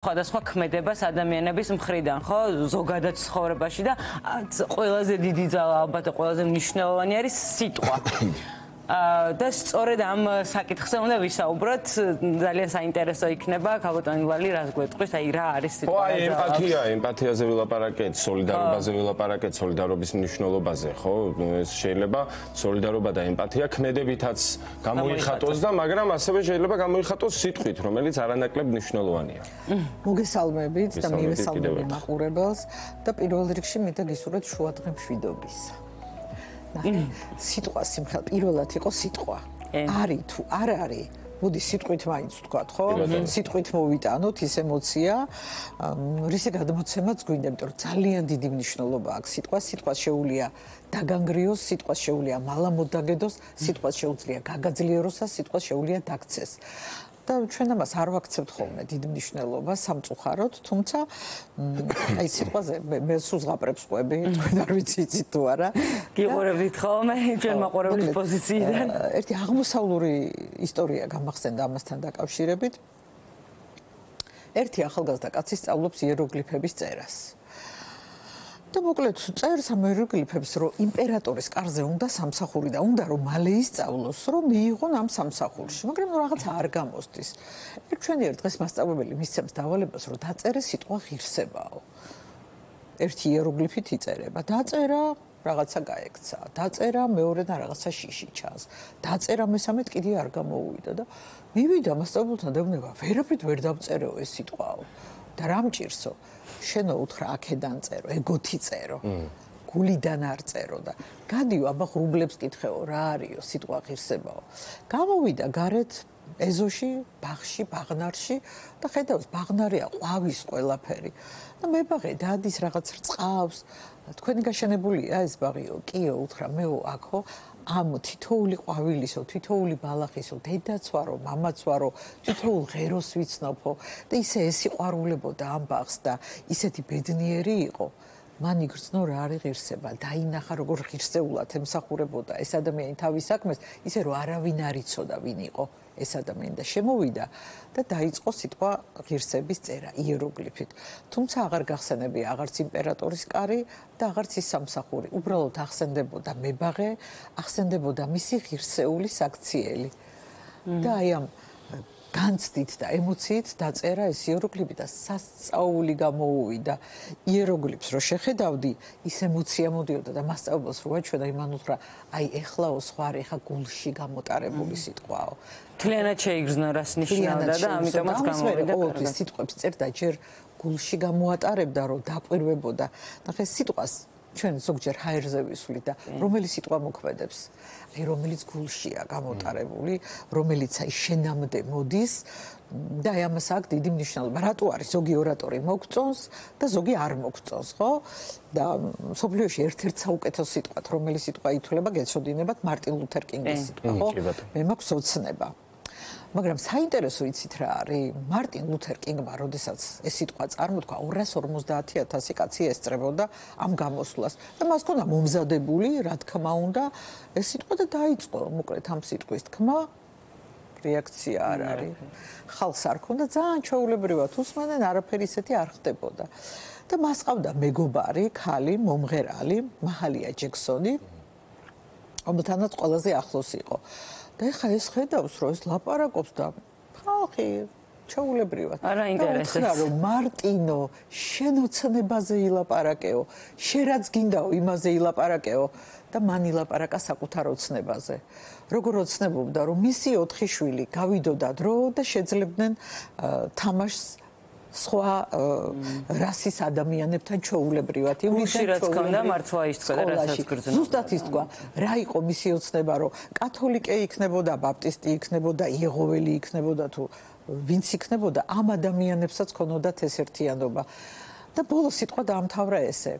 სხვადასხვა ქმედებას ადამიანების მხრიდან, ხო, ზოგადად ცხოვრებაში და ყველაზე დიდი ძალა ალბათ ყველაზე მნიშვნელოვანი არის სიტყვა. და სწორედ ამ საკითხზე უნდა ვისაუბროთ, ძალიან საინტერესო იქნება, გაბატონი ლალი, რას გვეტყვის, აი რა არის სიტყვა? ემპათიაზე ვილაპარაკეთ, სოლიდარობაზე ვილაპარაკეთ, სოლიდარობის მნიშვნელობაზე, ხო? ეს შეიძლება სოლიდარობა და ემპათია ქმედებითაც გამოიხატოს და მაგრამ ასევე შეიძლება გამოიხატოს სიტყვით, რომელიც არანაკლებ მნიშვნელოვანია. მოგესალმებით და მივესალმები მაყურებელს და პირველ რიგში მინდა გისურვოთ შუადღე მშვიდობის. სიტყვა სიმხელ პირველად იყო სიტყვა. არის თუ არ არის, მოდი სიტყვით მაინც ვთქვათ, ხო? სიტყვით მოვიტანოთ ის ემოცია, რისი გადმოცემაც გვინდა, იმიტომ რომ ძალიან დიდი მნიშვნელობა აქვს სიტყვას. სიტყვას შეუძლია დაგანგრიოს, სიტყვას შეუძლია მალამოდ დაგედოს, სიტყვას შეუძლია გაგაძლიეროს და სიტყვას შეუძლია დაგცეს. და ჩვენ ამას არ ვაქცევთ ხოლმე დიდ მნიშვნელობას სამწუხაროდ, თუმცა აი სიტყვაზე მე სუზღაპრებს ყვები, თქვენ არ ვიცით თუ არა. გიყურებთ ხოლმე ჩვენ მაყურებლის პოზიციიდან. ერთი აღმოსავლური ისტორია გამახსენდა ამასთან დაკავშირებით. ერთი ახალგაზრდა კაცი სწავლობს იეროგლიფების წერას. და მოკლედ წერს ამ იეროგლიფებს, რომ იმპერატორის კარზე უნდა სამსახური და უნდა რომ მალე ისწავლოს, რომ მიიღონ ამ სამსახურში, მაგრამ რაღაცა არ გამოსდის. ჩვენიერ დღეს მასწავლებელი მისცემს დავალებას, რომ დაწერე სიტყვა ღირსებაო. ერთი იეროგლიფით იწერება, დაწერა რაღაცა გაექცა, დაწერა მეორე და რაღაცა შიში ჩანს, დაწერა მესამედ კიდე არ გამოუვიდა და მივიდა მასწავლებელთან დაუნება, ვერაფრით ვერ დავწერეო ეს სიტყვაო. და რა მჭირსო? შენო უთხრა აქედან წერო, ეგოთი წერო. გულიდან არ წერო და გადიო აბა ღრუბლებს კითხეო, რა არისო სიტყვა ღირსებაო. გამოვიდა გარეთ ეზოში, ბაღში, ბაღნარში და ხედავს ბაღნარია ყვავის ყველაფერი. და მებაღე დადის რაღაც რწყავს. თქვენი გაშენებულია ეს ბაღიო? კიო, უთხრა მეო აქო. ამ თითოული ყვავილისო, თითოული ბალახისო, დედაც ვარო, მამაც ვარო, თითოულ ღეროს ვიცნობო და ისე ესიყვარულებოდა ამ ბაღს და ისეთი ბედნიერი იყო. მან იგრძნო რა არის ღირსება, დაინახა როგორ ღირსეულად ემსახურებოდა ეს ადამიანი თავის საქმეს, ისე რომ არავინ არ იცოდა ვინ იყო ეს ადამიანი და შემოვიდა და დაიწყო სიტყვა ღირსების წერა იეროგლიფით. თუმცა აღარ გახსენებია აღარც იმპერატორის კარი და აღარც ის სამსახური. უბრალოდ ახსენდებოდა მებაღე, ახსენდებოდა მისი ღირსეული საქციელი. და აი ამ განცდით და ემოციით დაწერა ეს იეროგლიფი და სასწაული გამოუვიდა. იეროგლიფს რო შეხედავდი, ის ემოცია მოდიოდა და მასწავლებელს რო ვაჩვენა იმან უთხრა, აი ეხლაო სხვა ხა გულში გამოტარებული სიტყვაო. თლიანად შეიგრძნო რას ნიშნავდა და ამიტომაც გამოვიდა. ყოველთვის სიტყვებს წერდა, ჯერ გულში გამოატარებდა, რომ დაყვირვებოდა. ნახე სიტყვას ჩვენ ზოგჯერ ჰაერზე ვისვლით და რომელი სიტყვა მოქმედებს? აი რომელიც გულშია გამოტარებული, რომელიც აი შენამდე მოდის და აი ამას აქვს დიდი მნიშვნელობა. რატო არის ზოგი ორატორი მოგწონს და ზოგი არ მოგწონს, ხო? და სოფლიოში ერთ-ერთ საუკეთესო სიტყვად, რომელი სიტყვა ითვლება, გეცოდინებათ მარტინ ლუთერ კინგის სიტყვა, ხო? მე მაქვს ოცნება. მაგრამ საინტერესო იცით რა არის? მარტინ ლუთერ კინგმა, როდესაც ეს სიტყვა წარმოთქვა, 250,000 კაცი ესწრებოდა ამ გამოსვლას და მას ჰქონდა მომზადებული, რა თქმა უნდა, ეს სიტყვა და დაიწყო მოკლედ ამ სიტყვის თქმა. რეაქცია არ არის. ხალხს არ ჰქონდა, ძალიან ჩვეულებრივად უსმენდნენ, არაფერი ისეთი არ ხდებოდა. და მას ყავდა მეგობარი, ქალი, მომღერალი, მაჰალია ჯექსონი, რომელთანაც ყველაზე ახლოს იყო. და ეხა ეს ხედავს, რომ ეს ლაპარაკობს და ხალხი ჩაულებრივად. არა ინტერესებს. რომ მარტინო, შენ ოცნებაზე ილაპარაკეო, შენ რაც გინდაო იმაზე ილაპარაკეო და მან ილაპარაკა საკუთარ ოცნებაზე. როგორ ოცნებობდა, რომ მისი 4 შვილი გავიდოდა დრო და შეძლებდნენ თამაშს სხვა რასის ადამიანებთან ჩვეულებრივად. გულში რაც ქონდა მართლა ისთვის და რასაც გრძნობდა. ზუსტად ის თქვა, რა იყო მისი ოცნება, რომ კათოლიკე იქნებოდა, ბაპტისტი იქნებოდა, იეღოველი იქნებოდა თუ ვინც იქნებოდა, ამ ადამიანებსაც ქონოდათ ეს ერთიანობა. და ბოლოს სიტყვა დაამთავრა ესე.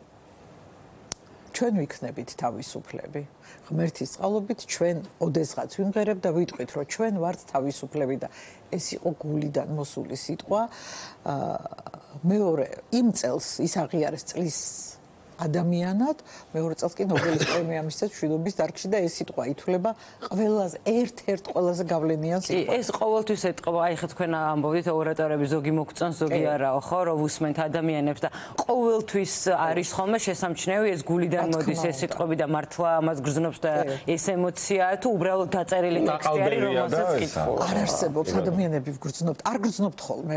ჩვენ ვიქნებით თავისუფლები. ღმერთის წყალობით ჩვენ ოდესღაც ვიმღერებ და ვიტყვით, რომ ჩვენ ვართ თავისუფლები და ეს იყო გულიდან მოსული სიტყვა. მეორე იმ წელს ის აღიარეს წლის ადამიანად მეორე წელს კი ნობელის პრემია მისცეს მშვიდობის დარგში და ეს სიტყვა ითვლება ყველაზე ერთ-ერთ ყველაზე გავლენიან სიტყვას. ეს ყოველთვის ეთყობა, აი ხა თქვენ ამბობთ ორატორები ზოგი მოგწონს, ზოგი არაო, ხო, რომ უსმენთ ადამიანებს და ყოველთვის არის ხოლმე შესამჩნევი ეს გულიდან მოდის ეს სიტყვები და მართლა ამას გრძნობს და ეს ემოციაა თუ უბრალოდ დაწერილი ტექსტი არის რომელსაც კითხულობ. არ არსებობს ადამიანები ვგრძნობთ, არ გრძნობთ ხოლმე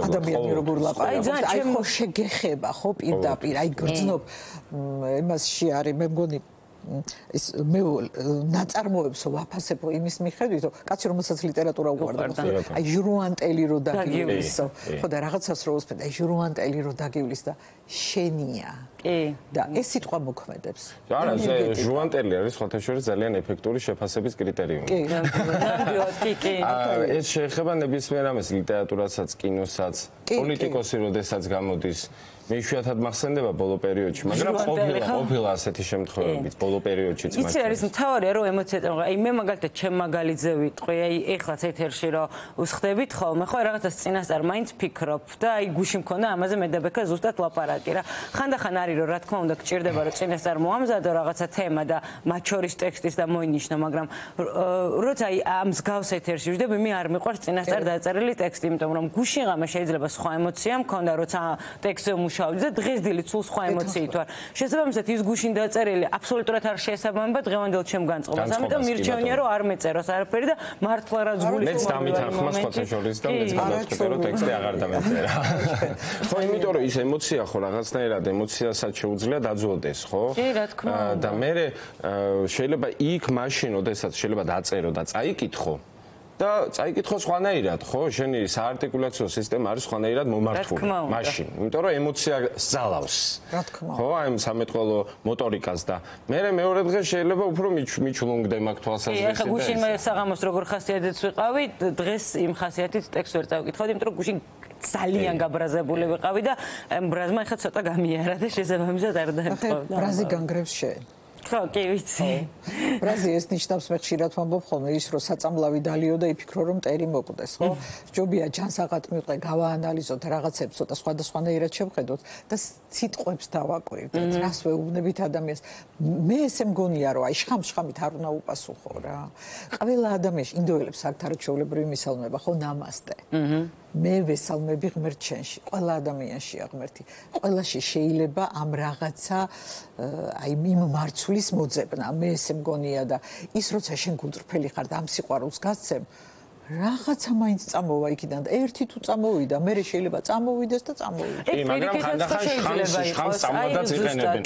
ადამიანი როგორ ლაპარაკობს. აი ხო შეგეხება ხო პირდაპირ, აი გრძნობ იმასში არის მე მგონი ის მე ნაწარმოებს ვაფასებ იმის მიხედვით, რომ კაცი რომელსაც ლიტერატურა უყვარდა, აი ჟურუანტელი რო დაგივლისო, ხო და რაღაცას რო უსმენთ, აი ჟურუანტელი რო დაგივლის და შენია. და ეს სიტყვა მოქმედებს. არა, ჟურუანტელი არის ხოთაშორის ძალიან ეფექტური შეფასების კრიტერიუმი. კი. ეს შეეხება ნებისმიერ ამას ლიტერატურასაც, კინოსაც, პოლიტიკოსი როდესაც გამოდის. მე იშვიათად მახსენდება ბოლო პერიოდში, მაგრამ ყოფილა ასეთი შემთხვევებიც ბოლო პერიოდშიც მაგ. იცი არის მთავარია რომ ემოცია წამოღა. აი მე მაგალითად ჩემ მაგალითზე ვიტყვი, აი ეხლაც ეთერში რომ უსხდებით ხოლმე, ხო რაღაცას წინასწარ მაინც ფიქრობ და აი გუში მქონდა ამაზე მედაბექა ზუსტად ლაპარაკი რა. ხანდახან არის რომ რა თქმა უნდა გჭირდება რომ წინასწარ მოამზადო რაღაცა თემა და მათ შორის ტექსტის და მოინიშნო, მაგრამ როცა აი ამ მსგავს ეთერში ვждები, მე არ მიყვარს წინასწარ დაწერილი ტექსტი, იმიტომ რომ გუში ღამე შეიძლება სხვა ემოცია მქონდა, როცა ტექსტზე და დღესდღეობით სულ სხვა ემოციით ვარ. შესაბამისად ის გუშინ დაწერილი აბსოლუტურად არ შეესაბამება დღევანდელ ჩემ განწყობას. ამიტომ მირჩევნია რომ არ მეწეროს არაფერი და მართლა რა გულის მეც დამითანხმა სხვათა შორის და მეც გადავწყვიტე რომ ტექსტი აღარ დამეწერა. ხო, იმიტომ რომ ის ემოცია ხო რაღაცნაირად ემოციასაც შეუძლია დაძველდეს, ხო? კი, რა თქმა უნდა. და მე შეიძლება იქ მაშინ, ოდესაც შეიძლება დაწერო და წაიკითხო და წაიკითხო სხვანაირად, ხო? შენი საარტიკულაციო სისტემა არის სხვანაირად მომართული მაშინ. იმიტომ რომ ემოცია ზალავს. რა თქმა უნდა. ხო, აი სამეთყველო მოტორიკას და მე მეორე დღეს შეიძლება უფრო მიჩლუნგდე მაგ თვალსაზრისით. ეხა გუშინ მე საღამოს როგორ ხასიათიც ვიყავი, დღეს იმ ხასიათით ტექსტს ვერ წავკითხავდი, იმიტომ რომ გუშინ ძალიან გაბრაზებული ვიყავი და ბრაზმა ეხა ცოტა გამიარა და შესაბამისად არ დაემწყავდა. ბრაზი განგრევს შენ. ხო, კი ვიცი. ბრაზი ეს ნიშნავს მე ხშირად ვამბობ ხოლმე ის რომ საწამლავი დალიო და იფიქრო რომ მტერი მოკვდეს, ხო? ჯობია ჯანსაღად მივყე, გავაანალიზოთ რაღაცებს, ცოტა სხვადასხვანაირად შევხედოთ და სიტყვებს დავაკვირდეთ. რას ვეუბნებით ადამიანს? მე ესე მგონია რომ აი შხამით არ უნდა უპასუხო რა. ყველა ადამიანს ინდოელებს აქვთ არაჩვეულებრივი მისალმება, ხო, ნამასტე. მე ვესალმები ღმერთ შენში, ყველა ადამიანშია ღმერთი. ყველაში შეიძლება ამ რაღაცა აი იმ მარცვლის მოძებნა, მე ესე მგონია და ის როცა შენ გულწრფელი ხარ და ამ სიყვარულს გასცემ, რაღაცა მაინც წამოვა იქიდან და ერთი თუ წამოვიდა, მე შეიძლება წამოვიდეს და წამოვიდეს. კი, მაგრამ ხანდახან შხამს წამოდაც იყენებენ.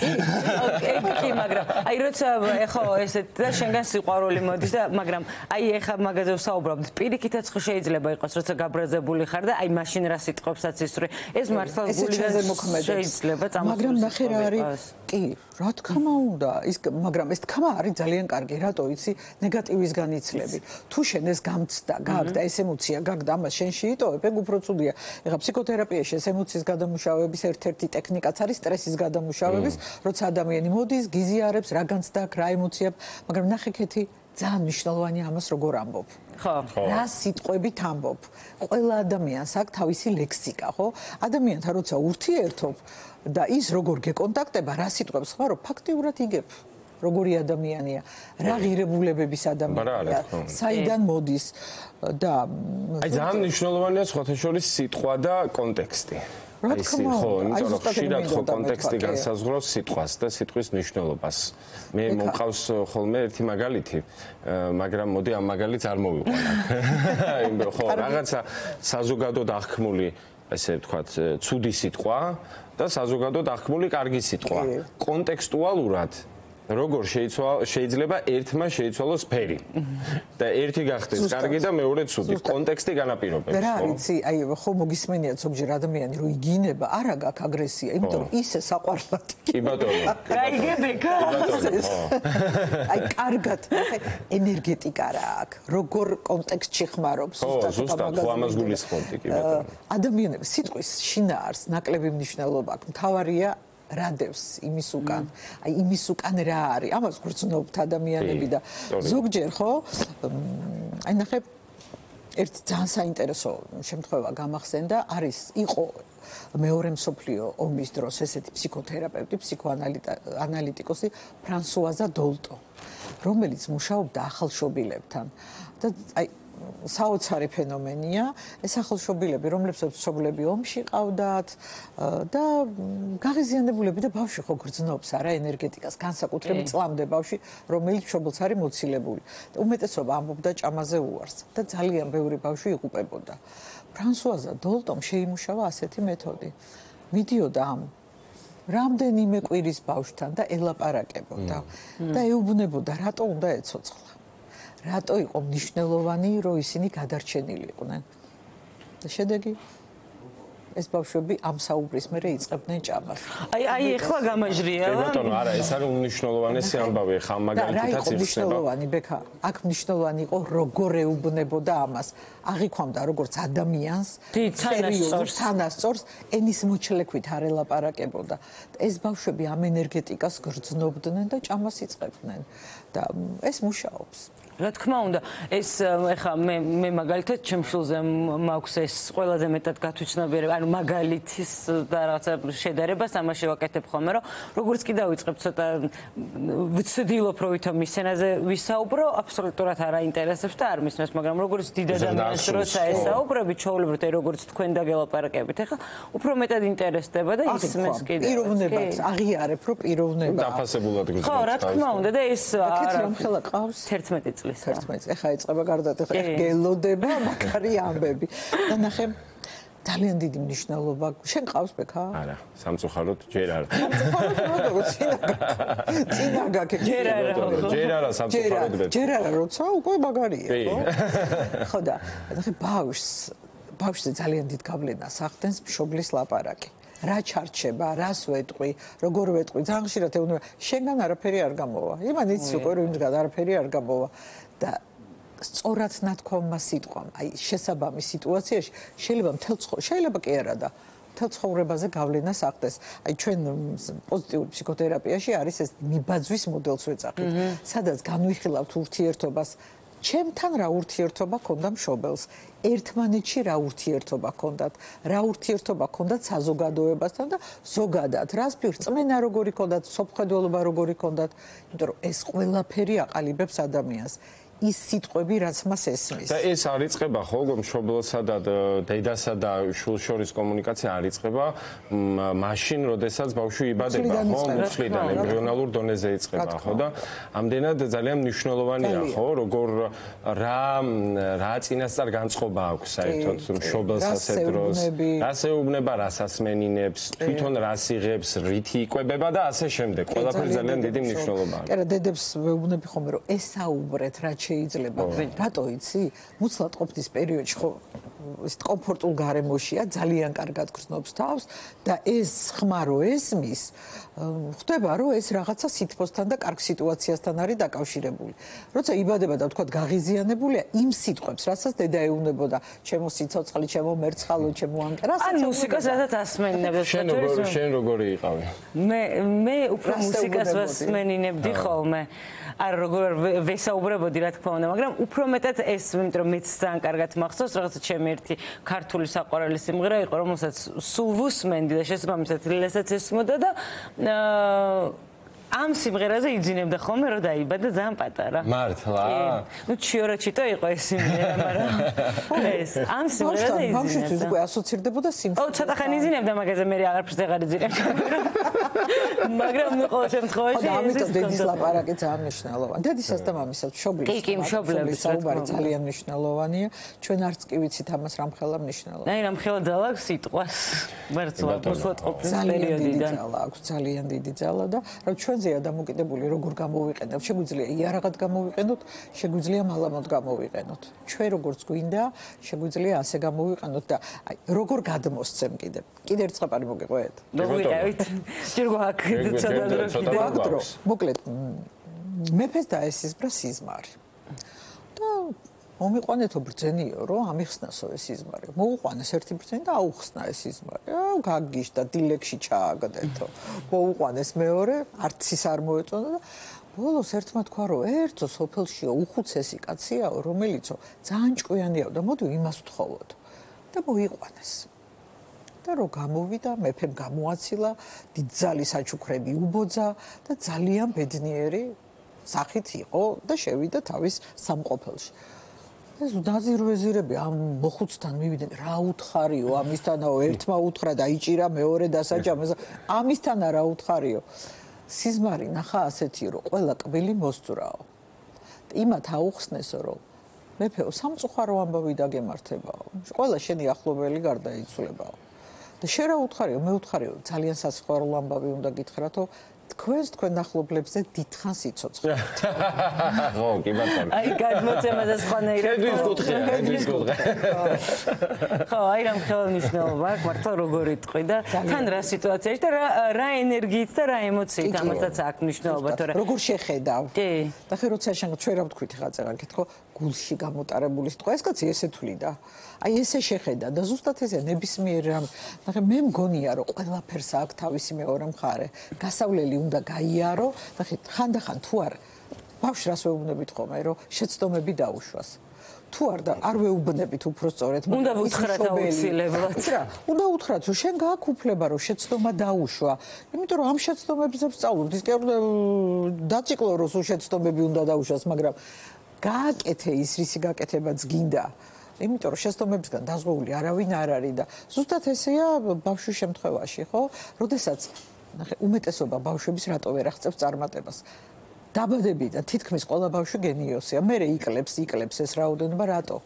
კი, მაგრამ აი როცა ეხო ესეთ და შენგან სიყვარული მოდის და მაგრამ აი ეხა მაგაზე ვსაუბრობთ, პირიქითაც ხო შეიძლება იყოს, როცა გაბრაზებული ხარ და აი მაშინ რა სიტყვებსაც ისვრე. ეს მართლა გულიდან შეიძლება წამოსულიყოს. მაგრამ ნახე რა არის? კი, რა თქმა უნდა, ის მაგრამ ეს თქმა არის ძალიან კარგი, რატო იცი? ნეგატივის განიცლები. თუ შენ ეს გამცდა და ეს ემოცია გაგდა ამას შენში იტოვებ, ეგ უფრო ცუდია. ეხლა ფსიქოთერაპიაში ეს ემოციის გადამუშავების ერთ-ერთი ტექნიკაც არის სტრესის გადამუშავების, როცა ადამიანი მოდის, გიზიარებს, რა განცდა, რა ემოცია, მაგრამ ნახე კეთი ძალიან მნიშვნელოვანია ამას როგორ ამბობ. ხო. რა სიტყვებით ამბობ. ყველა ადამიანს აქვს თავისი ლექსიკა, ხო? ადამიანთან როცა ურთიერთობ და ის როგორ გეკონტაქტება, რა სიტყვებს ხმარო, ფაქტიურად იგებ. როგორი ადამიანია, რა ღირებულებების ადამიანია, საიდან მოდის და აი ძალიან მნიშვნელოვანია სხვათა შორის სიტყვა და კონტექსტი. რა თქმა უნდა, ხო, იმიტომ რომ ხშირად ხო კონტექსტი განსაზღვრავს სიტყვას და სიტყვის მნიშვნელობას. მე მომყავს ხოლმე ერთი მაგალითი, მაგრამ მოდი ამ მაგალითს არ მოვიყვანო. ხო, რაღაცა საზოგადოდ აღქმული, ესე ვთქვათ, ცუდი სიტყვა და საზოგადოდ აღქმული კარგი სიტყვა. კონტექსტუალურად როგორ შეიძლება ერთმა შეიცვალოს ფერი და ერთი გახდეს კარგი და მეორე ცუდი კონტექსტი განაპირობებს რა ვიცი აი ხო მოგისმენიათ ზოგჯერ ადამიანი რომ იგინება არა გაქვს აგრესია იმიტომ რომ ისე საყვარლად კი ბატონო გაიგებეკა აი კარგად ენერგეტიკა რა აქვს როგორ კონტექსტში ხმარობს ზუსტად ხო ამას გულისხმობდი კი ბატონო ადამიანებს სიტყვის შინაარს ნაკლები მნიშვნელობა აქვს მთავარია რადევს იმის უკან. აი იმის უკან რა არის? ამას გრძნობთ ადამიანები და ზოგჯერ ხო? აი ნახე ერთი ძალიან საინტერესო შემთხვევა გამახსენდა, იყო მეორე მსოფლიო ომის დროს ესეთი ფსიქოთერაპევტი, ფსიქოანალიტიკოსი ფრანსუაზა დოლტო, რომელიც მუშაობდა ახალშობილებთან და საოცარი ფენომენია, ეს ახალშობილები, რომლებსაც მშობლები ომში ყავდათ და გაღიზიანებულები და ბავშვი ხო გრძნობს არა ენერგეტიკას, განსაკუთრებით წლამდე ბავშვი, რომელიც მშობელს არის მოცილებული. უმეტესობა ამბობდა ჭამაზე უარს და ძალიან ბევრი ბავშვი იღუპებოდა. ფრანსუაზა დოლტომ შეიმუშავა ასეთი მეთოდი. მიდიოდა ამ რამდენიმე კვირის ბავშვთან და ელაპარაკებოდა და ეუბნებოდა, რატო უნდა ეცოცხლა. რატო იყო მნიშვნელოვანი, რომ ისინი გადარჩენილი იყვნენ. და შედეგი ეს ბავშვები ამ საუბრის მერე იწყებდნენ ჭამას. აი ეხლა გამაჟრია. ბატონო, არა, ეს არის უმნიშვნელოვანესი ამბავი, ხა მაგალითითაც იხსნება. მნიშვნელოვანი ბექა, აქ მნიშვნელოვანი იყო როგორ ეუბნებოდა ამას. აღიქვამდა როგორც ადამიანს, სერიოზულ თანასწორს, ენის მოჩლექვით არ ელაპარაკებოდა. ეს ბავშვები ამ ენერგეტიკას გრძნობდნენ და ჭამას იწყებდნენ. და ეს მუშაობს. რა თქმა უნდა, ეს ეხა მე მაგალითად ჩემშულზე მაქვს ეს ყველაზე მეტად გათვითცნობიერება, ანუ მაგალითის და რაღაცა შედარებას ამაში ვაკეთებ ხოლმე, რომ როგორც კი დავიწყებ ცოტა ვცდილობ რომ ვითომ მისცენაზე ვისაუბრო, აბსოლუტურად არ აინტერესებს და არ მისმენს, მაგრამ როგორც დიდ ადამიანს როცა ესაუბრები, ჩვეულებრივ როგორც თქვენ დაგელაპარაკებით, ეხა უფრო მეტად ინტერესდება და ისმენს კიდე. პიროვნებაც აღიარებ, რომ პიროვნება. დაფასებულად გძღობ. ხო, რა თქმა უნდა და ეს არა ხელა ყავს 11 წლის. 11. ეხა ეწყება გარდატეხ გელოდება მაგარი ამბები. და ნახე ძალიან დიდი მნიშვნელობა. შენ ყავს ბექა? არა, სამწუხაროდ ჯერ არა. სამწუხაროდ როგორ წინაგაკ ჯერ არა. ჯერ არა სამწუხაროდ ბექა. ჯერ არა, როცა უკვე მაგარია, ხო? ხო და ნახე ბავშვზე ძალიან დიდ გავლენას ახდენს მშობლის ლაპარაკი. რა ჩარჩება, რას ვეტყვი, როგორ ვეტყვი, ძალიან ხშირად ეუბნება, შენგან არაფერი არ გამოვა. იმან იცი უკვე რომ იმისგან არაფერი არ გამოვა და სწორად ნათქვამმა სიტყვამ, აი შესაბამის სიტუაციაში შეიძლება კი არა და მთელ ცხოვრებაზე გავლენას ახდენს. აი ჩვენ პოზიტიურ ფსიქოთერაპიაში არის ეს მიბაძვის მოდელს ვეძახით, სადაც განვიხილავთ ურთიერთობას ჩემთან რა ურთიერთობა ქონდა მშობელს, ერთმანეთში რა ურთიერთობა ქონდათ, რა ურთიერთობა ქონდათ საზოგადოებასთან და ზოგადად, რას პირწმენა როგორი ქონდათ, სოფხედველობა როგორი ქონდათ, იმიტომ რომ ეს ყველაფერი აყალიბებს ადამიანს. ის სიტყვები, რაც მას ესმის. და ეს არ იწყება ხო, მშობელსა და დედასა და შვილს შორის კომუნიკაცია არ იწყება მაშინ, როდესაც ბავშვი იბადება, ხო, მუცლიდან ემბრიონალურ დონეზე იწყება, ხო და ამდენად ძალიან მნიშვნელოვანია, ხო, როგორ რა წინასწარ განწყობა აქვს საერთოდ მშობელს ასეთ დროს, რას ეუბნება, რას ასმენინებს, თვითონ რას იღებს, რითი იკვებება და ასე შემდეგ. ყველაფერი ძალიან დიდი მნიშვნელობა აქვს. კი რა, დედებს ვეუბნები ხოლმე, რომ ესაუბრეთ რა შეიძლება. რატო იცი? მუცლად ყოფნის პერიოდში ხო ის კომფორტულ გარემოშია, ძალიან კარგად გრძნობს თავს და ეს ხმა რო ესმის, ხდება რომ ეს რაღაცა სითბოსთან და კარგ სიტუაციასთან არის დაკავშირებული. როცა იბადება და თქვა გაღიზიანებულია, იმ სიტყვებს, რასაც დედა ეუბნებოდა, ჩემო სიცოცხლე, ჩემო მერცხალო, ჩემო ანკერა, ან მუსიკას რასაც ასმენინებდა. შენ როგორი იყავი? მე უფრო მუსიკას ვასმენინებდი ხოლმე. არ როგორ ვესაუბრებოდი რა თქმა უნდა, მაგრამ უფრო მეტად ეს, იმიტომ რომ მეც ძალიან კარგად მახსოვს, რაღაცა ჩემი ერთი ქართული საყვარელი სიმღერა იყო, რომელსაც სულ ვუსმენდი და შესაბამისად ლესაც ესმოდა და ამ სიმღერაზე იძინებდა ხოლმე რომ დაიბადა ძალიან პატარა. მართლა? ნუ ჩიორაჩიტო იყო ეს სიმღერა, მაგრამ ეს ამ სიმღერაზე იძინებდა. ბავშვისთვის უკვე ასოცირდებოდა სიმღერა. ცოტა ხანი იძინებდა, მაგაზე მე აღარაფერს აღარ იძინებდა. მაგრამ ნუ ყოველ შემთხვევაში ამიტომ დედის ლაპარაკი ძალიან მნიშვნელოვანია. დედისაც და მამისაც მშობლის. კი, მშობლების საუბარი ძალიან მნიშვნელოვანია. ჩვენ არც კი ვიცით ამას რამხელა მნიშვნელოვანია. აი რამხელა ძალა აქვს სიტყვას. მართლა მოსვლად ყოფნის პერიოდიდან. ძალიან დიდი ძალა და რა ჩვენ დამოკიდებული როგორ გამოვიყენებთ, შეგვიძლია იარაღად გამოვიყენოთ, შეგვიძლია მალამოდ გამოვიყენოთ. ჩვენ როგორც გვინდა, შეგვიძლია ასე გამოვიყენოთ და აი როგორ გადმოსცემ კიდე ერთ წყაპარი მოგიყვეთ. მოგიყვეთ. ჯერ გვაქვს ცოტა დრო. მოკლედ მეფეს დაესიზმრა სიზმარი. და მომიყვანეთო ბრძენიო, რომ ამიხსნასო ეს სიზმარი. მოუყვანეს ერთი ბრძენი და აუხსნა ეს სიზმარი. გაგიშდა დილეგში ჩააგდეთო. მოუყვანეს მეორე, არც ის არ მოეწონა და ბოლოს ერთმა თქვა, რომ ერთო სოფელშიო უხუცესი კაციაო, რომელიცო ძალიან ჭკვიანიაო და მოდი იმას ვთხოვოთ. და მოიყვანეს. და რო გამოვიდა, მეფემ გამოაცილა, დიდძალი საჩუქრები უბოძა და ძალიან ბედნიერი სახით იყო და შევიდა თავის სამყოფელში. ეს დაზირვეზირები ამ მოხუცთან მივიდნენ, რა უთხარიო ამისთანაო, ერთმა უთხრა დაიჭირა, მეორე დასაჯამეს, ამისთანა რა უთხარიო. სიზმარი ნახა ასეთი, რომ ყველა კბილი მოსწრაო. იმათ აუხსნესო, რომ მეფეო სამწუხარო ამბავი დაგემართებაო. ყველა შენი ახლობელი გარდაიცვლებაო. და შენ რა უთხარიო, მე უთხარიო, ძალიან სასიყვარულო ამბავი უნდა გითხრათო, თქვენ ახლობლებზე დიდხანს იცოცხლეთ. ხო, კი ბატონო. აი, გადმოცემა და სხვანაირად. ხედვის კუთხე. ხო, აი რამ ხელმისაწვდომობა აქვს, მართლა როგორ იტყვი და თან რა სიტუაციაში და რა ენერგიით და რა ემოციით ამასაც აქვს მნიშვნელობა, თორე როგორ შეხედავ? კი. და ხე როცა შენ ჩვენ რა ვთქვით ხა წერან კითხო, გულში გამოტარებული სიტყვა, ეს კაცი ესე თვლიდა. აი ესე შეხედა და ზუსტად ესე ნებისმიერ რამ. ნახე მე მგონია რომ ყველაფერს აქვს თავისი მეორე მხარე. გასავლელი უნდა გაიარო და ხანდახან თუ არ ბავშვს რას ვეუბნებით ხოლმე რომ შეცდომები დაუშვას. თუ არ ვეუბნებით უბრალოდ უნდა უთხრათ აუცილებლად. რა, უნდა უთხრათ რომ შენ გააქვს უფლება რომ შეცდომა დაუშვა. იმიტომ რომ ამ შეცდომებზე ვსწავლობთ, ის კი არ დაციკლო რომ სულ შეცდომები უნდა დაუშვას, მაგრამ გააკეთე ის რისი გაკეთებაც გინდა. იმიტომ რომ შეცდომებისგან დაზღვეული არავინ არ არის და ზუსტად ესეა ბავშვის შემთხვევაში, ხო? როდესაც ნახე, უმეტესობა ბავშვების რატო ვერ აღწევს წარმატებას. დაბადებიდან თითქმის ყველა ბავშვი გენიოსია. მე იკლებს ეს რაოდენობა რატო?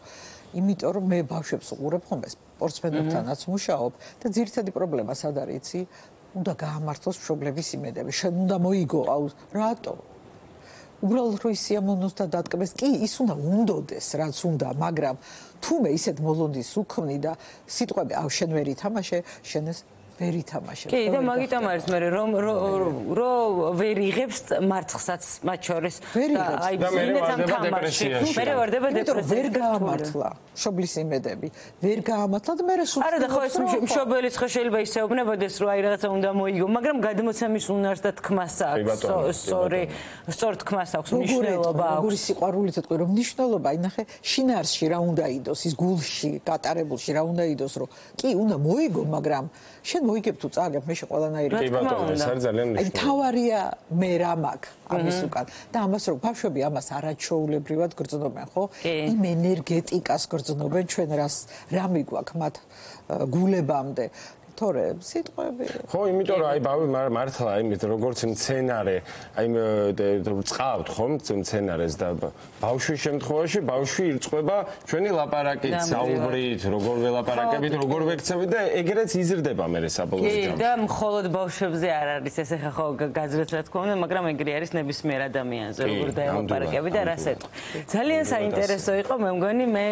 იმიტომ რომ მე ბავშვებს უყურებ ხოლმე სპორტსმენებთანაც მუშაობ და ძირითადი პრობლემა სად არის იცი? უნდა გაამართლოს მშობლების იმედები. შენ უნდა მოიგო, რატო? უბრალოდ რომ ის სიამოვნოს და დატკბეს, კი, ის უნდა უნდოდეს, რაც უნდა, მაგრამ თუმე ისეთ მოლოდის უქმნი და სიტყვები, შენ ვერ ითამაშე, შენ ეს ვერ ითამაშებ. კი, და მაგიტომ არის მე რომ ვერ იღებს მარცხსაც მათ შორის და აი მე ვარდება დეპრესიაში. ვერ გაამართლა მშობლის იმედები, ვერ გაამართლა და მე სულ არა და ხო ეს მშობელის ხო შეიძლება ისეუბნებოდეს რომ აი რაღაცა უნდა მოიგო, მაგრამ გადმოცემის უნარს და თქმას აქვს. სწორ თქმას აქვს მნიშვნელობა აქვს. როგორი სიყვარულით ეთქვი რომ მნიშვნელობა, აი ნახე, შინაარსში რა უნდა იდოს, ის გულში, გატარებულში რა უნდა იდოს, რომ კი, უნდა მოიგო, მაგრამ შენ მოიგებ თუ წააგებ, მე ყველანაირი კი ბატონო, ეს არის ძალიან მნიშვნელოვანი. აი თავარია მე რა მაქვს ამის უკან და ამას რომ ბავშვები ამას არაჩვეულებრივად გრძნობენ, ხო? იმ ენერგეტიკას გრძნობენ ჩვენ რა მიგვაქვს მათ გულებამდე. თორე სიტყვები. ხო, იმიტომ რომ აი მართლა იმით როგორც მცენარე, აი წყავთ ხომ მცენარეს და ბავშვის შემთხვევაში ბავშვი ირწყვება ჩვენი ლაპარაკით, საუბრით, როგორ ველაპარაკებით, როგორ ვექცევით და ეგრეც იზრდება მე საბოლოო ჯამში. და მხოლოდ ბავშვებზე არ არის ეს ახლა ხო გაძლიერდა რა თქმა უნდა, მაგრამ ეგრე არის ნებისმიერ ადამიანზე, როგორ დაელაპარაკები და რას ეტყვი. ძალიან საინტერესო იყო, მე მგონი მე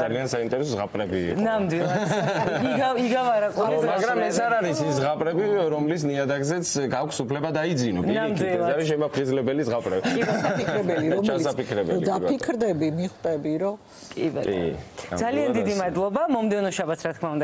ძალიან საინტერესო ზღაპრები იყო. ნამდვილად. იგავარაკული მაგრამ ეს არ არის ის ზღაპრები რომლის ნიადაგზეც გაქვს უფლება დაიძინო პირიქით ეს არის შემაფხიზლებელი ზღაპრები რომელიც დაფიქრდები მიხვდები რომ კი ბატონო ძალიან დიდი მადლობა მომდევნო შაბათს რა თქმა უნდა